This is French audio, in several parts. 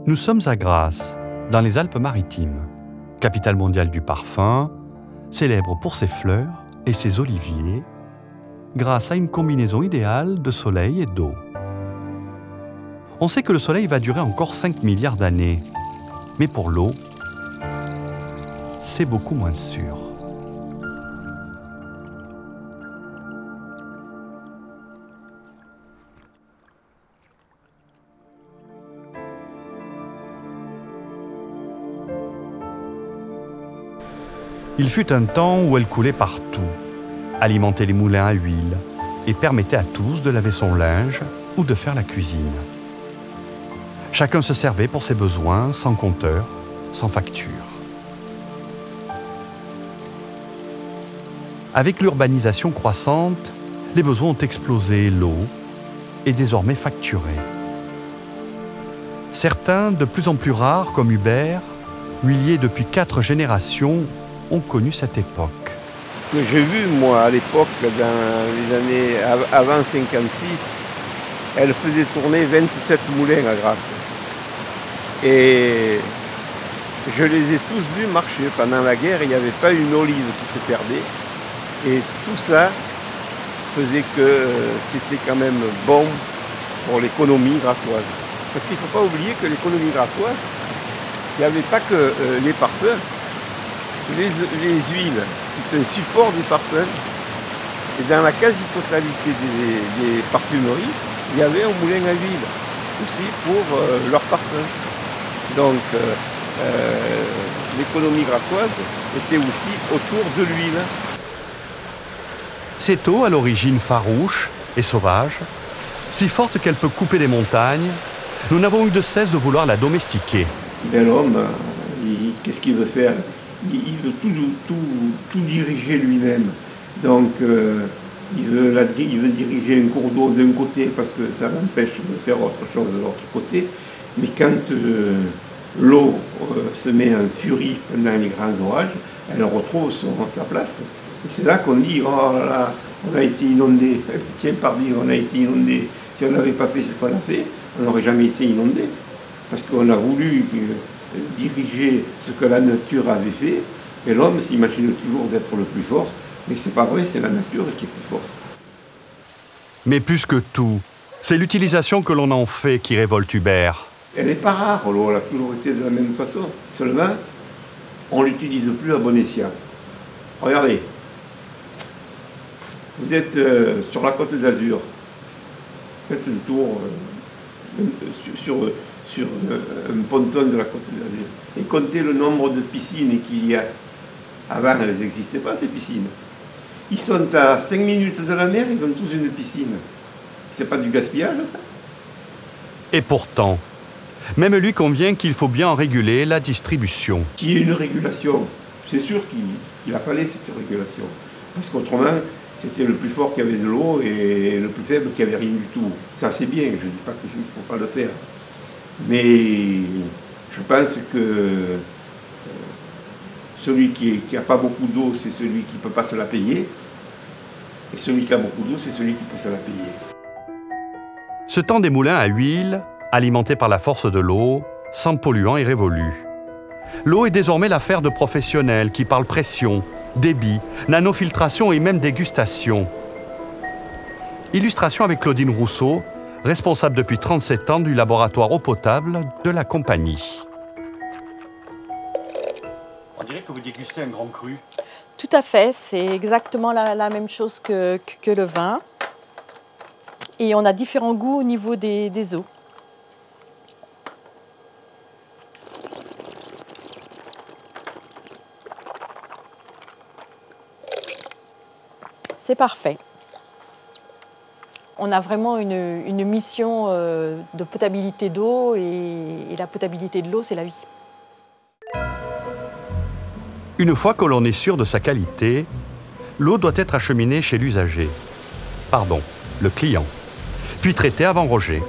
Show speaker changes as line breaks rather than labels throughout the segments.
Nous sommes à Grasse, dans les Alpes-Maritimes, capitale mondiale du parfum, célèbre pour ses fleurs et ses oliviers, grâce à une combinaison idéale de soleil et d'eau. On sait que le soleil va durer encore 5 milliards d'années, mais pour l'eau, c'est beaucoup moins sûr. Il fut un temps où elle coulait partout, alimentait les moulins à huile et permettait à tous de laver son linge ou de faire la cuisine. Chacun se servait pour ses besoins, sans compteur, sans facture. Avec l'urbanisation croissante, les besoins ont explosé, l'eau est désormais facturée. Certains, de plus en plus rares, comme Hubert, huilier depuis 4 générations, ont connu cette époque.
Ce que j'ai vu, moi, à l'époque, dans les années avant 56, elle faisait tourner 27 moulins à Grasse. Et je les ai tous vus marcher. Pendant la guerre, il n'y avait pas une olive qui se perdait. Et tout ça faisait que c'était quand même bon pour l'économie grassoise. Parce qu'il ne faut pas oublier que l'économie grassoise, il n'y avait pas que les parfums. Les huiles, c'est un support du parfum. Et dans la quasi-totalité des parfumeries, il y avait un moulin à huile, aussi pour leur parfum. Donc l'économie grassoise était aussi autour de l'huile.
Cette eau, à l'origine farouche et sauvage, si forte qu'elle peut couper des montagnes, nous n'avons eu de cesse de vouloir la domestiquer.
Mais l'homme, qu'est-ce qu'il veut faire? Il veut tout diriger lui-même. Donc il veut diriger un cours d'eau d'un côté parce que ça l'empêche de faire autre chose de l'autre côté. Mais quand l'eau se met en furie pendant les grands orages, elle retrouve sa place. Et c'est là qu'on dit, oh là là, on a été inondé. Tiens, pardi, on a été inondé. Si on n'avait pas fait ce qu'on a fait, on n'aurait jamais été inondé. Parce qu'on a voulu diriger ce que la nature avait fait, et l'homme s'imagine toujours d'être le plus fort, mais c'est pas vrai, c'est la nature qui est plus forte.
Mais plus que tout, c'est l'utilisation que l'on en fait qui révolte Hubert.
Elle n'est pas rare, l'eau, elle a toujours été de la même façon. Seulement, on ne l'utilise plus à bon escient. Regardez, vous êtes sur la côte d'Azur, faites le tour sur un ponton de la côte d'Azur et comptez le nombre de piscines qu'il y a. Avant, elles n'existaient pas, ces piscines. Ils sont à 5 minutes de la mer, ils ont tous une piscine. C'est pas du gaspillage, ça?
Et pourtant, même lui convient qu'il faut bien en réguler la distribution.
Qu'il y ait une régulation, c'est sûr qu'il a fallu cette régulation. Parce qu'autrement, c'était le plus fort qui avait de l'eau et le plus faible qui avait rien du tout. Ça, c'est bien, je ne dis pas qu'il ne faut pas le faire. Mais je pense que celui qui n'a pas beaucoup d'eau, c'est celui qui ne peut pas se la payer. Et celui qui a beaucoup d'eau, c'est celui qui peut se la payer.
Ce temps des moulins à huile, alimentés par la force de l'eau, sans polluants est révolu. L'eau est désormais l'affaire de professionnels qui parlent pression, débit, nanofiltration et même dégustation. Illustration avec Claudine Rousseau, responsable depuis 37 ans du laboratoire eau potable de la compagnie. On dirait que vous dégustez un grand cru.
Tout à fait, c'est exactement la même chose que le vin. Et on a différents goûts au niveau des eaux. C'est parfait. On a vraiment une mission de potabilité d'eau et la potabilité de l'eau, c'est la vie.
Une fois que l'on est sûr de sa qualité, l'eau doit être acheminée chez l'usager. Pardon, le client. Puis traitée avant rejet.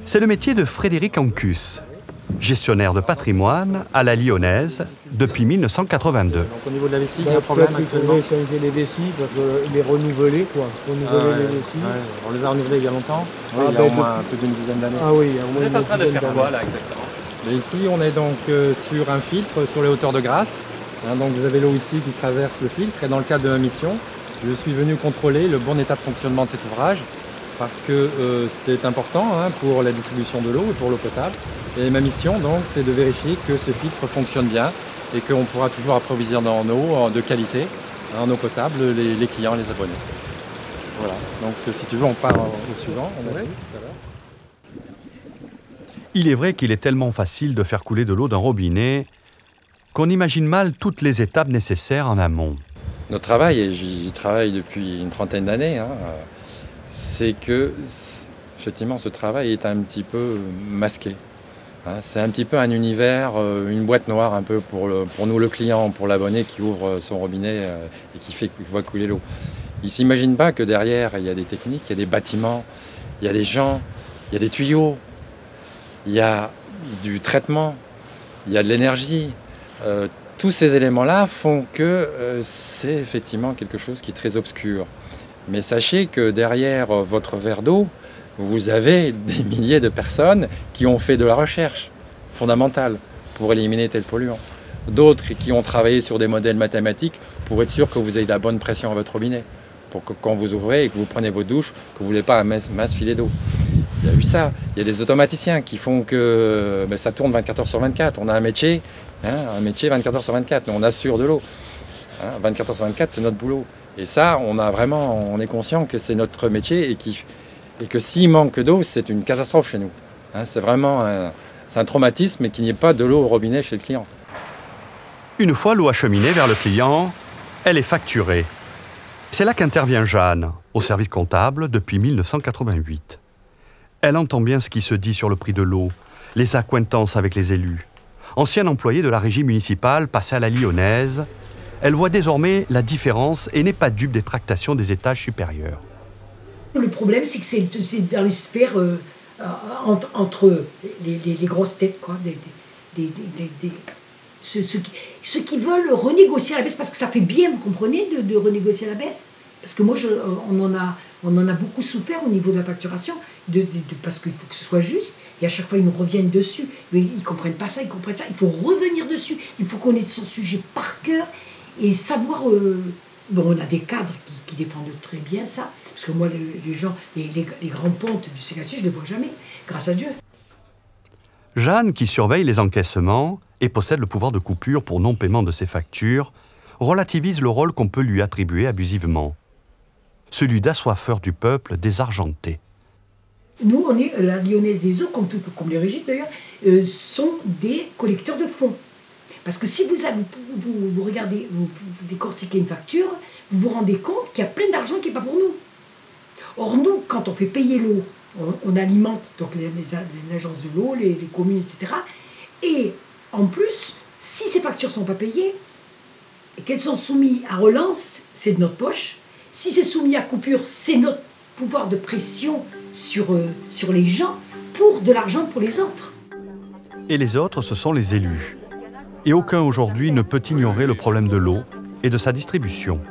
C'est le métier de Frédéric Ancus, gestionnaire de patrimoine à la Lyonnaise depuis 1982.
Donc au niveau de la vessie, il y a un problème actuellement.
Il faudrait changer les vessies, parce que les renouveler, quoi. Renouveler les vessies.
On les a renouvelés il y a longtemps, il y a au moins un peu d'une dizaine d'années.
Ah oui, il y a au moins
Vous êtes en train de faire quoi là exactement? Et ici on est donc sur un filtre sur les hauteurs de Grasse. Donc vous avez l'eau ici qui traverse le filtre et dans le cadre de ma mission, je suis venu contrôler le bon état de fonctionnement de cet ouvrage parce que c'est important pour la distribution de l'eau et pour l'eau potable. Et ma mission donc c'est de vérifier que ce filtre fonctionne bien et qu'on pourra toujours approvisionner en eau de qualité, en eau potable, les clients, les abonnés. Voilà, donc si tu veux on part au suivant, on a vu tout à l'heure.
Il est vrai qu'il est tellement facile de faire couler de l'eau d'un robinet qu'on imagine mal toutes les étapes nécessaires en amont.
Notre travail, et j'y travaille depuis une trentaine d'années, c'est que, effectivement, ce travail est un petit peu masqué. C'est un petit peu un univers, une boîte noire un peu pour nous, le client, pour l'abonné qui ouvre son robinet et qui voit couler l'eau. Il ne s'imagine pas que derrière, il y a des techniques, il y a des bâtiments, il y a des gens, il y a des tuyaux, il y a du traitement, il y a de l'énergie. Tous ces éléments-là font que c'est effectivement quelque chose qui est très obscur. Mais sachez que derrière votre verre d'eau, vous avez des milliers de personnes qui ont fait de la recherche fondamentale pour éliminer tel polluant. D'autres qui ont travaillé sur des modèles mathématiques pour être sûr que vous ayez de la bonne pression à votre robinet. Pour que quand vous ouvrez et que vous prenez votre douche, que vous n'ayez pas un masse filet d'eau. Il y a eu ça. Il y a des automaticiens qui font que ça tourne 24 heures sur 24. On a un métier 24 heures sur 24. Nous, on assure de l'eau. 24 heures sur 24, c'est notre boulot. Et ça, on est conscient que c'est notre métier et que s'il manque d'eau, c'est une catastrophe chez nous. C'est vraiment un traumatisme et qu'il n'y ait pas de l'eau au robinet chez le client.
Une fois l'eau acheminée vers le client, elle est facturée. C'est là qu'intervient Jeanne, au service comptable depuis 1988. Elle entend bien ce qui se dit sur le prix de l'eau, les accointances avec les élus. Ancienne employée de la régie municipale passée à la Lyonnaise, elle voit désormais la différence et n'est pas dupe des tractations des étages supérieurs.
Le problème, c'est que c'est dans les sphères entre les grosses têtes, quoi, ceux qui veulent renégocier à la baisse, parce que ça fait bien, vous comprenez, de renégocier à la baisse. Parce que moi, on en a beaucoup souffert au niveau de la facturation, parce qu'il faut que ce soit juste, et à chaque fois, ils nous reviennent dessus. Mais ils ne comprennent pas ça, ils comprennent ça. Il faut revenir dessus, il faut connaître son sujet par cœur, et savoir... Bon, on a des cadres qui défendent très bien ça, parce que moi, les gens, les grands pontes du CKC, je ne les vois jamais, grâce à Dieu.
Jeanne, qui surveille les encaissements et possède le pouvoir de coupure pour non-paiement de ses factures, relativise le rôle qu'on peut lui attribuer abusivement, celui d'assoiffeur du peuple désargenté.
Nous, on est la Lyonnaise des eaux, comme les régies d'ailleurs, sont des collecteurs de fonds. Parce que si vous regardez, vous décortiquez une facture, vous vous rendez compte qu'il y a plein d'argent qui n'est pas pour nous. Or nous, quand on fait payer l'eau, on alimente donc les agences de l'eau, les communes, etc. Et en plus, si ces factures ne sont pas payées, et qu'elles sont soumises à relance, c'est de notre poche. Si c'est soumis à coupure, c'est notre pouvoir de pression sur les gens pour de l'argent pour les autres.
Et les autres, ce sont les élus. Et aucun aujourd'hui ne peut ignorer le problème de l'eau et de sa distribution.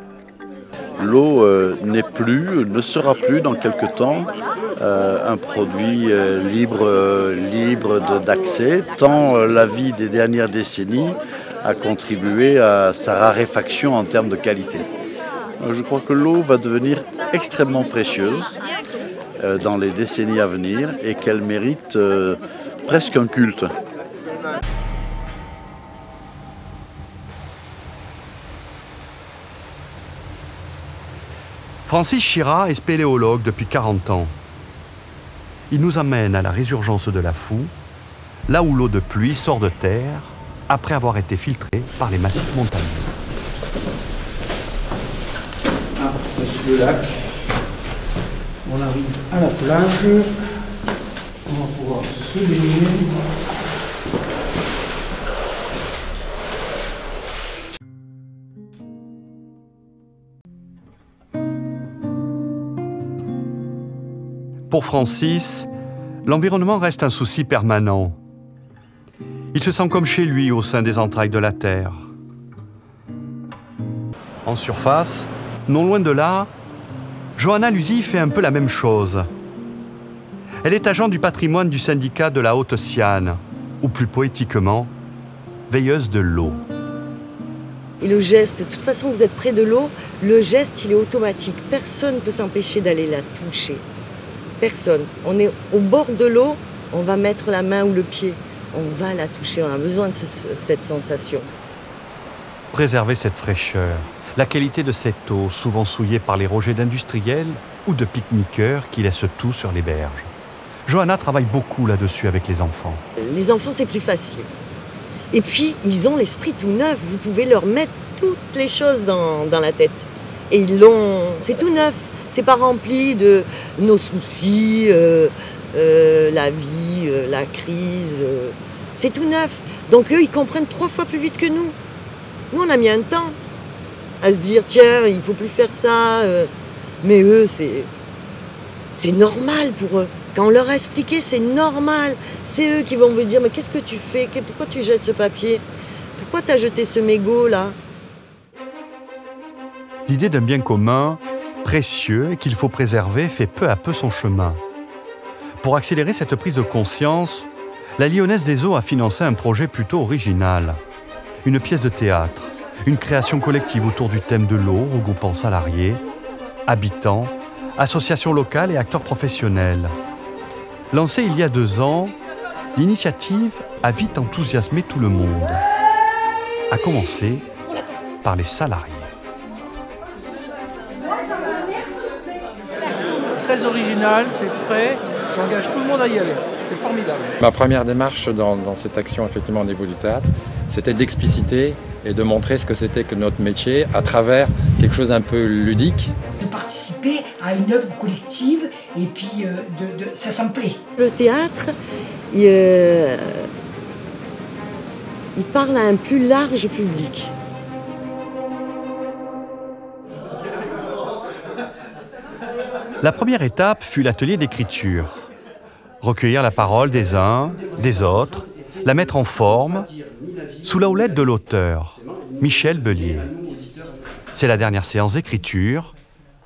L'eau ne sera plus dans quelque temps un produit libre d'accès, tant la vie des dernières décennies a contribué à sa raréfaction en termes de qualité. Je crois que l'eau va devenir extrêmement précieuse dans les décennies à venir et qu'elle mérite presque un culte.
Francis Chira est spéléologue depuis 40 ans. Il nous amène à la résurgence de la Foue, là où l'eau de pluie sort de terre après avoir été filtrée par les massifs montagneux.
Ah, voici le lac. On arrive à la plage. On va pouvoir se baigner.
Pour Francis, l'environnement reste un souci permanent. Il se sent comme chez lui au sein des entrailles de la terre. En surface, non loin de là, Johanna Luzy fait un peu la même chose. Elle est agent du patrimoine du syndicat de la Haute-Siane, ou plus poétiquement, veilleuse de l'eau.
Et le geste, de toute façon, vous êtes près de l'eau, le geste, il est automatique. Personne ne peut s'empêcher d'aller la toucher. Personne. On est au bord de l'eau, on va mettre la main ou le pied. On va la toucher, on a besoin de cette sensation.
Préserver cette fraîcheur, la qualité de cette eau, souvent souillée par les rejets d'industriels ou de pique-niqueurs qui laissent tout sur les berges. Johanna travaille beaucoup là-dessus avec les enfants.
Les enfants, c'est plus facile. Et puis, ils ont l'esprit tout neuf. Vous pouvez leur mettre toutes les choses dans la tête. Et ils l'ont... C'est tout neuf. C'est pas rempli de nos soucis, la vie, la crise. C'est tout neuf. Donc eux, ils comprennent 3 fois plus vite que nous. Nous, on a mis un temps à se dire, tiens, il faut plus faire ça. Mais eux, c'est normal pour eux. Quand on leur a expliqué, c'est normal. C'est eux qui vont vous dire, mais qu'est-ce que tu fais? Pourquoi tu jettes ce papier? Pourquoi tu as jeté ce mégot là?
L'idée d'un bien commun, précieux et qu'il faut préserver, fait peu à peu son chemin. Pour accélérer cette prise de conscience, la Lyonnaise des Eaux a financé un projet plutôt original. Une pièce de théâtre, une création collective autour du thème de l'eau, regroupant salariés, habitants, associations locales et acteurs professionnels. Lancée il y a 2 ans, l'initiative a vite enthousiasmé tout le monde, à commencer par les salariés.
Très original, c'est frais, j'engage tout le monde à y aller, c'est formidable.
Ma première démarche dans cette action effectivement au niveau du théâtre, c'était d'expliciter et de montrer ce que c'était que notre métier à travers quelque chose d'un peu ludique.
De participer à une œuvre collective et puis ça me plaît.
Le théâtre, il parle à un plus large public.
La première étape fut l'atelier d'écriture. Recueillir la parole des uns, des autres, la mettre en forme, sous la houlette de l'auteur, Michel Bellier. C'est la dernière séance d'écriture.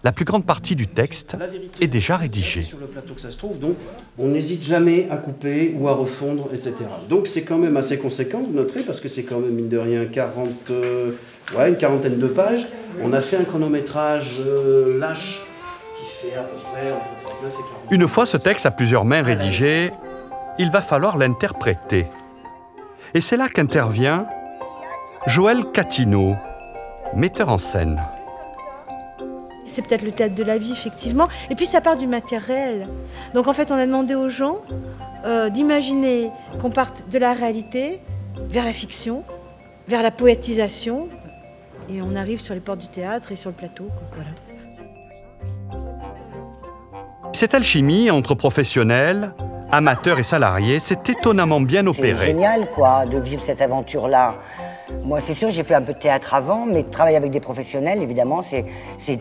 La plus grande partie du texte est déjà rédigée.
Sur le plateau que ça se trouve, donc on n'hésite jamais à couper ou à refondre, etc. Donc c'est quand même assez conséquent, vous noterez, parce que c'est quand même, mine de rien, une quarantaine de pages. On a fait un chronométrage lâche qui fait à peu près entre 39 et 40.
Une fois ce texte à plusieurs mains rédigé, il va falloir l'interpréter. Et c'est là qu'intervient Joël Catineau, metteur en scène.
C'est peut-être le théâtre de la vie, effectivement. Et puis ça part du matériel. Donc en fait, on a demandé aux gens d'imaginer qu'on parte de la réalité vers la fiction, vers la poétisation. Et on arrive sur les portes du théâtre et sur le plateau. Voilà.
Cette alchimie entre professionnels, amateurs et salariés s'est étonnamment bien opérée.
C'est génial, quoi, de vivre cette aventure-là. Moi, c'est sûr, j'ai fait un peu de théâtre avant, mais travailler avec des professionnels, évidemment, c'est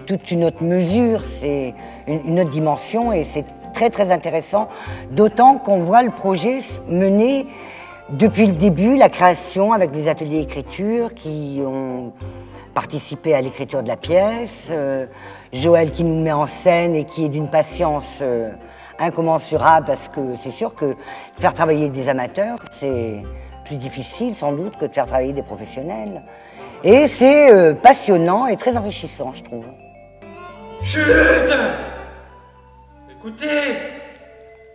toute une autre mesure, c'est une autre dimension, et c'est très, très intéressant. D'autant qu'on voit le projet mener depuis le début, la création avec des ateliers d'écriture qui ont participé à l'écriture de la pièce, Joël qui nous met en scène et qui est d'une patience incommensurable, parce que c'est sûr que faire travailler des amateurs, c'est plus difficile sans doute que de faire travailler des professionnels. Et c'est passionnant et très enrichissant, je trouve.
Chut! Écoutez!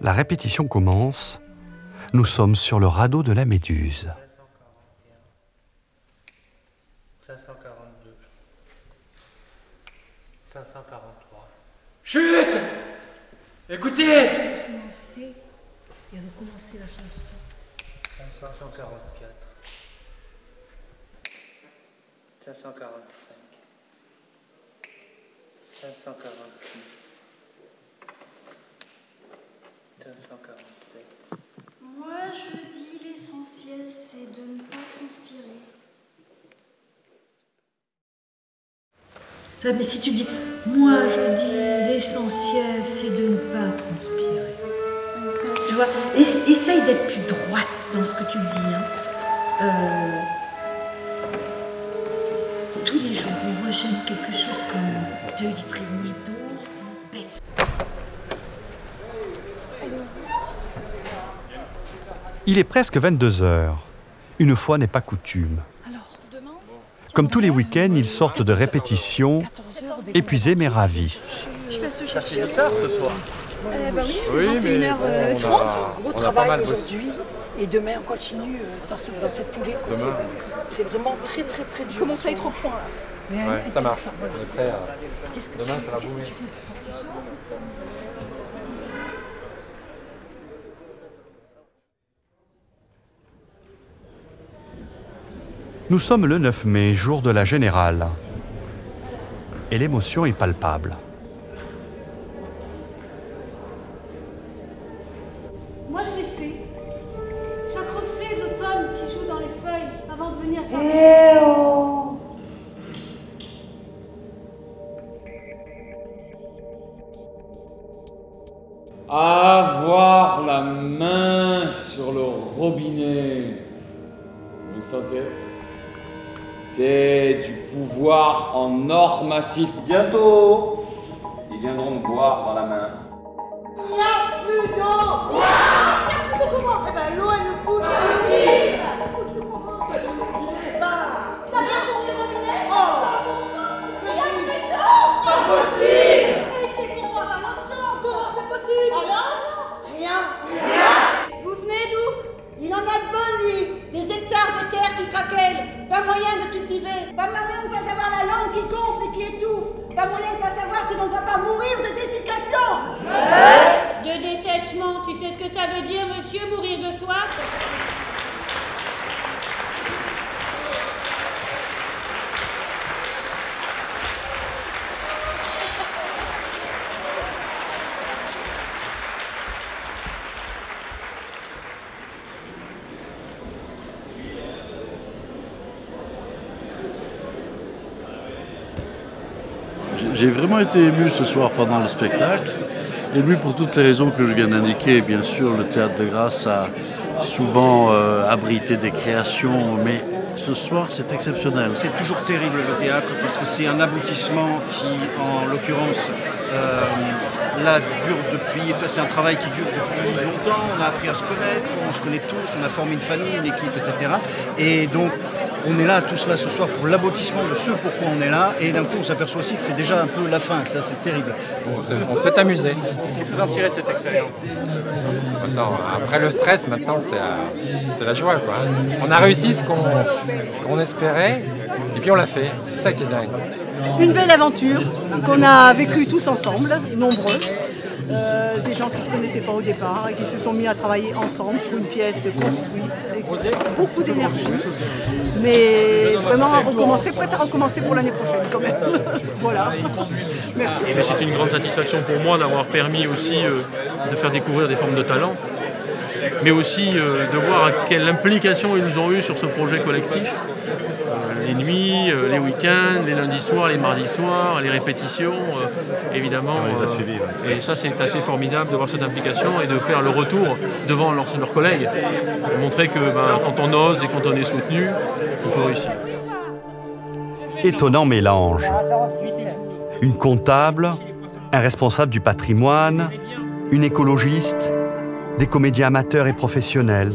La répétition commence. Nous sommes sur le radeau de la Méduse.
542. 543. Chut! Écoutez!
Recommencer et recommencer la chanson.
544. 545. 546. 547.
Moi, je dis l'essentiel, c'est de ne pas transpirer.
Mais si tu dis, moi je dis l'essentiel, c'est de ne pas transpirer. Tu vois, essaye d'être plus droite dans ce que tu dis. Hein.
Tous les jours, moi j'aime quelque chose comme 2,5 litres d'eau, bête.
Il est presque 22 heures. Une fois n'est pas coutume. Comme tous les week-ends, ils sortent de répétition, épuisés mais ravis.
Je passe te chercher.
C'est tard ce soir.
Bah oui,
Oui,
21h30.
Gros
on a
travail
pas mal bossé.
aujourd'hui. Et demain, on continue dans cette foulée. quoi.
Demain.
C'est vraiment très, très, très dur.
Commence à être au point là.
Ouais, ça marche.
Voilà.
On est prêt à... Demain, ça va bouger.
Nous sommes le 9 mai, jour de la Générale. Et l'émotion est palpable.
Moi je l'ai fait. Chaque reflet de l'automne qui joue dans les feuilles avant de venir.
Avoir la main sur le robinet. Vous le sentez? C'est du pouvoir en or massif. Bientôt, ils viendront me boire dans la main.
Il n'y a plus d'eau. Il n'y a plus d'eau comment? Eh ben l'eau elle nous coûte aussi. Elle coûte plus comment? T'as bien tourné le robinet? Il n'y a plus d'eau. Impossible. Et c'est qu'on va dans l'autre sens. Comment c'est possible? Alors? Rien. Vous venez d'où?
Il en a de bon, lui. Des hectares de terre qui craquellent. Pas moyen de cultiver. Pas moyen de pas savoir la langue qui gonfle et qui étouffe. Pas moyen de pas savoir si l'on ne va pas mourir de dessiccation.
De dessèchement, tu sais ce que ça veut dire, monsieur, mourir de soif?
J'ai vraiment été ému ce soir pendant le spectacle. Ému pour toutes les raisons que je viens d'indiquer. Bien sûr, le Théâtre de Grasse a souvent abrité des créations, mais ce soir, c'est exceptionnel.
C'est toujours terrible le théâtre parce que c'est un aboutissement qui, en l'occurrence, là, dure depuis... Enfin, c'est un travail qui dure depuis longtemps. On a appris à se connaître, on se connaît tous, on a formé une famille, une équipe, etc. Et donc, on est là tous là ce soir pour l'aboutissement de ce pourquoi on est là. Et d'un coup, on s'aperçoit aussi que c'est déjà un peu la fin. Ça, c'est terrible.
On s'est amusé.
Qu'est-ce que vous en tirez de cette expérience?
Maintenant, après le stress, maintenant, c'est la joie, quoi. On a réussi ce qu'on espérait, et puis on l'a fait. C'est ça qui est dingue.
Une belle aventure qu'on a vécue tous ensemble, nombreux. Des gens qui ne se connaissaient pas au départ et qui se sont mis à travailler ensemble sur une pièce construite, beaucoup d'énergie, mais vraiment prête à recommencer pour l'année prochaine quand même. Voilà. Merci.
Mais c'est une grande satisfaction pour moi d'avoir permis aussi de faire découvrir des formes de talent, mais aussi de voir quelle implication ils ont eu sur ce projet collectif. Les nuits, les week-ends, les lundis soirs, les mardis soirs, les répétitions, évidemment. Et ça, c'est assez formidable de voir cette implication et de faire le retour devant leurs collègues. Pour montrer que quand on ose et quand on est soutenu, on peut réussir.
Étonnant mélange. Une comptable, un responsable du patrimoine, une écologiste, des comédiens amateurs et professionnels.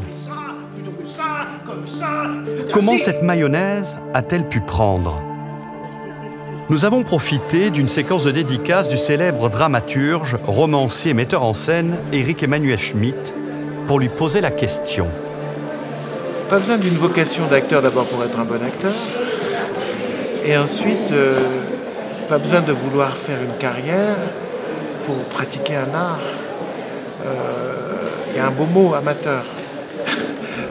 Comment cette mayonnaise a-t-elle pu prendre? Nous avons profité d'une séquence de dédicace du célèbre dramaturge, romancier et metteur en scène Éric Emmanuel Schmitt pour lui poser la question.
Pas besoin d'une vocation d'acteur d'abord pour être un bon acteur. Et ensuite, pas besoin de vouloir faire une carrière pour pratiquer un art. Il y a un beau mot, amateur.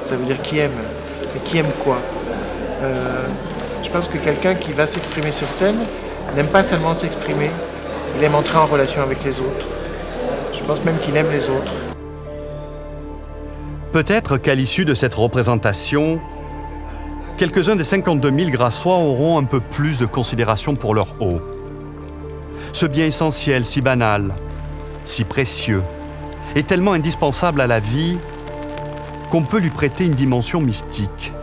Ça veut dire qui aime. Et qui aime quoi? Je pense que quelqu'un qui va s'exprimer sur scène n'aime pas seulement s'exprimer, il aime entrer en relation avec les autres. Je pense même qu'il aime les autres.
Peut-être qu'à l'issue de cette représentation, quelques-uns des 52 000 Grassois auront un peu plus de considération pour leur eau. Ce bien essentiel, si banal, si précieux, est tellement indispensable à la vie qu'on peut lui prêter une dimension mystique.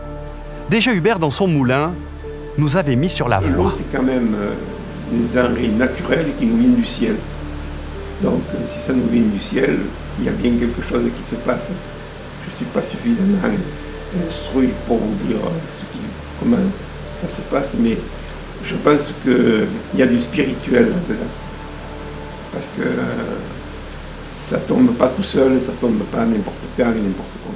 Déjà Hubert, dans son moulin, nous avait mis sur la voie.
L'eau, c'est quand même une denrée naturelle qui nous vient du ciel. Donc, si ça nous vient du ciel, il y a bien quelque chose qui se passe. Je ne suis pas suffisamment instruit pour vous dire comment ça se passe, mais je pense qu'il y a du spirituel là-dedans. Parce que ça ne tombe pas tout seul, ça ne tombe pas n'importe quand et n'importe comment.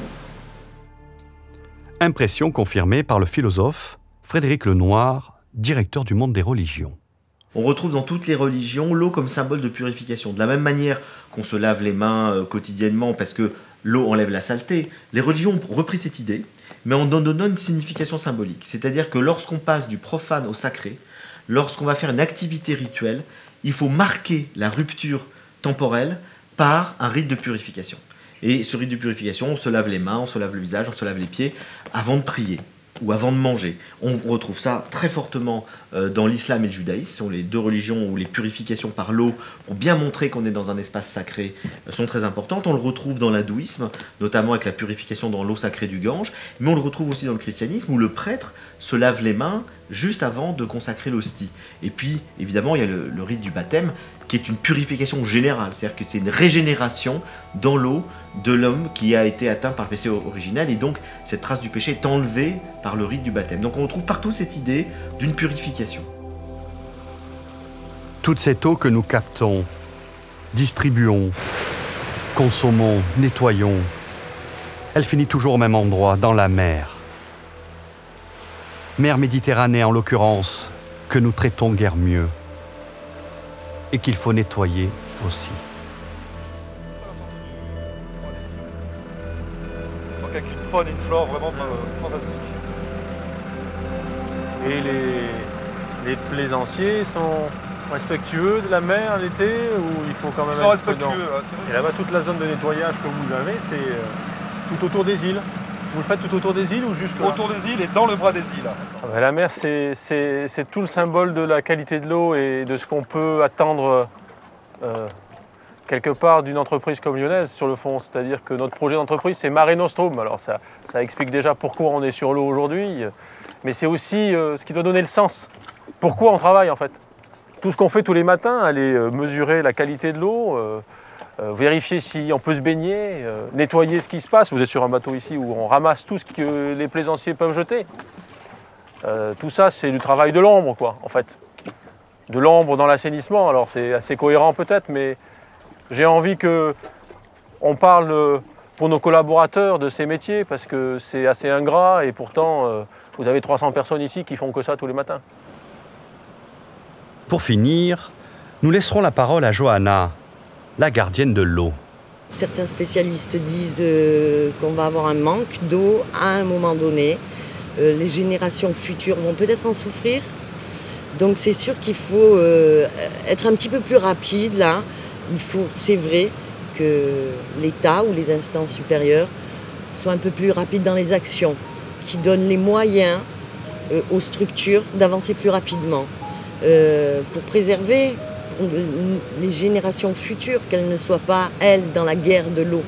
Impression confirmée par le philosophe Frédéric Lenoir, directeur du Monde des religions.
On retrouve dans toutes les religions l'eau comme symbole de purification. De la même manière qu'on se lave les mains quotidiennement parce que l'eau enlève la saleté, les religions ont repris cette idée, mais en donnant une signification symbolique. C'est-à-dire que lorsqu'on passe du profane au sacré, lorsqu'on va faire une activité rituelle, il faut marquer la rupture temporelle par un rite de purification. Et ce rite de purification, on se lave les mains, on se lave le visage, on se lave les pieds avant de prier ou avant de manger. On retrouve ça très fortement dans l'islam et le judaïsme. Ce sont les deux religions où les purifications par l'eau, pour bien montrer qu'on est dans un espace sacré, sont très importantes. On le retrouve dans l'hindouisme, notamment avec la purification dans l'eau sacrée du Gange, mais on le retrouve aussi dans le christianisme où le prêtre se lave les mains juste avant de consacrer l'hostie. Et puis, évidemment, il y a le rite du baptême, qui est une purification générale, c'est-à-dire que c'est une régénération dans l'eau de l'homme qui a été atteint par le péché originel, et donc cette trace du péché est enlevée par le rite du baptême. Donc on retrouve partout cette idée d'une purification.
Toute cette eau que nous captons, distribuons, consommons, nettoyons, elle finit toujours au même endroit, dans la mer. Mer Méditerranée en l'occurrence, que nous traitons guère mieux, et qu'il faut nettoyer aussi.
Donc avec une faune et une flore vraiment fantastiques.
Et les plaisanciers sont respectueux de la mer l'été ou il faut quand même
Ils sont respectueux.
Et là-bas, toute la zone de nettoyage que vous avez, c'est tout autour des îles. Vous le faites tout autour des îles ou juste là?
Autour des îles et dans le bras des îles.
La mer, c'est tout le symbole de la qualité de l'eau et de ce qu'on peut attendre quelque part d'une entreprise comme lyonnaise sur le fond. C'est-à-dire que notre projet d'entreprise, c'est Mare Nostrum. Alors ça explique déjà pourquoi on est sur l'eau aujourd'hui, mais c'est aussi ce qui doit donner le sens. Pourquoi on travaille en fait? Tout ce qu'on fait tous les matins, aller mesurer la qualité de l'eau, vérifier si on peut se baigner, nettoyer ce qui se passe. Vous êtes sur un bateau ici où on ramasse tout ce que les plaisanciers peuvent jeter. Tout ça, c'est du travail de l'ombre, quoi, en fait. De l'ombre dans l'assainissement. Alors, c'est assez cohérent peut-être, mais j'ai envie qu'on parle pour nos collaborateurs de ces métiers parce que c'est assez ingrat et pourtant, vous avez 300 personnes ici qui font que ça tous les matins.
Pour finir, nous laisserons la parole à Johanna, la gardienne de l'eau.
Certains spécialistes disent qu'on va avoir un manque d'eau à un moment donné. Les générations futures vont peut-être en souffrir. Donc c'est sûr qu'il faut être un petit peu plus rapide là. C'est vrai que l'État ou les instances supérieures soient un peu plus rapides dans les actions, qui donnent les moyens aux structures d'avancer plus rapidement pour préserver les générations futures, qu'elles ne soient pas, elles, dans la guerre de l'eau.